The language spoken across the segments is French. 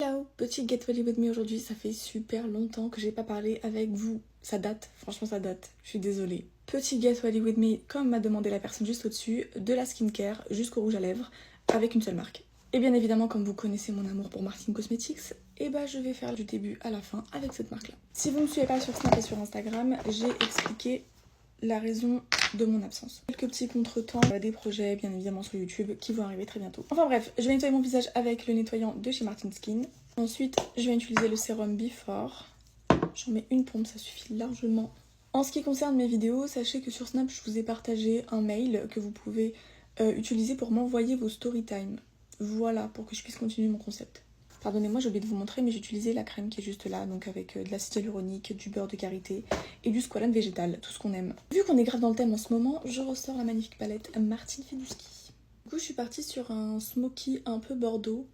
Hello, petit Get Ready With Me aujourd'hui, ça fait super longtemps que j'ai pas parlé avec vous. Ça date, franchement ça date, je suis désolée. Petit Get Ready With Me, comme m'a demandé la personne juste au-dessus, de la skincare jusqu'au rouge à lèvres, avec une seule marque. Et bien évidemment, comme vous connaissez mon amour pour Martin Cosmetics, et bah je vais faire du début à la fin avec cette marque-là. Si vous me suivez pas sur Snap et sur Instagram, j'ai expliqué la raison de mon absence. Quelques petits contretemps, des projets bien évidemment sur YouTube qui vont arriver très bientôt. Enfin bref, je vais nettoyer mon visage avec le nettoyant de chez Martin Skin. Ensuite, je vais utiliser le sérum Before. J'en mets une pompe, ça suffit largement. En ce qui concerne mes vidéos, sachez que sur Snap, je vous ai partagé un mail que vous pouvez utiliser pour m'envoyer vos story time. Voilà, pour que je puisse continuer mon concept. Pardonnez-moi, j'ai oublié de vous montrer, mais j'ai utilisé la crème qui est juste là, donc avec de l'acide hyaluronique, du beurre de karité et du squalane végétal, tout ce qu'on aime. Vu qu'on est grave dans le thème en ce moment, je ressors la magnifique palette Martin Fiduski. Du coup, je suis partie sur un smoky un peu bordeaux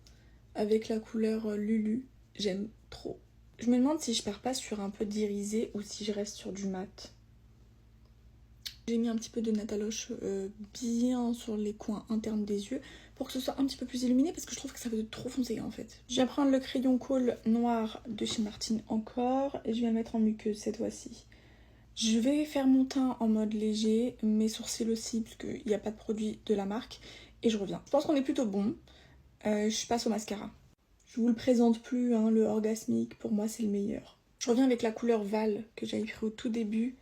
avec la couleur Lulu. J'aime trop. Je me demande si je pars pas sur un peu d'irisé ou si je reste sur du mat. J'ai mis un petit peu de Nataloche bien sur les coins internes des yeux pour que ce soit un petit peu plus illuminé parce que je trouve que ça fait trop foncé en fait. Je vais prendre le crayon colle noir de chez Martin encore et je vais le mettre en muqueuse cette fois-ci. Je vais faire mon teint en mode léger, mes sourcils aussi parce qu'il n'y a pas de produit de la marque et je reviens. Je pense qu'on est plutôt bon. Je passe au mascara. Je vous le présente plus, hein, le Orgasmic, pour moi c'est le meilleur. Je reviens avec la couleur Val que j'avais pris au tout début,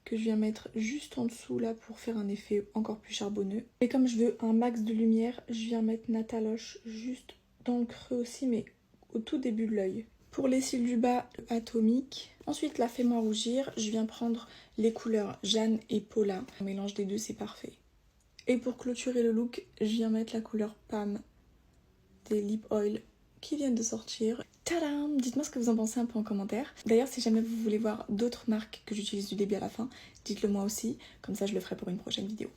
que je viens mettre juste en dessous là pour faire un effet encore plus charbonneux. Et comme je veux un max de lumière, je viens mettre Nataloche juste dans le creux aussi, mais au tout début de l'œil. Pour les cils du bas, le Atomique. Ensuite, la Fais-moi rougir, je viens prendre les couleurs Jeanne et Paula. Un mélange des deux, c'est parfait. Et pour clôturer le look, je viens mettre la couleur Pam des Lip Oil qui viennent de sortir. Tadam! Dites-moi ce que vous en pensez un peu en commentaire. D'ailleurs, si jamais vous voulez voir d'autres marques que j'utilise du début à la fin, dites-le moi aussi, comme ça je le ferai pour une prochaine vidéo.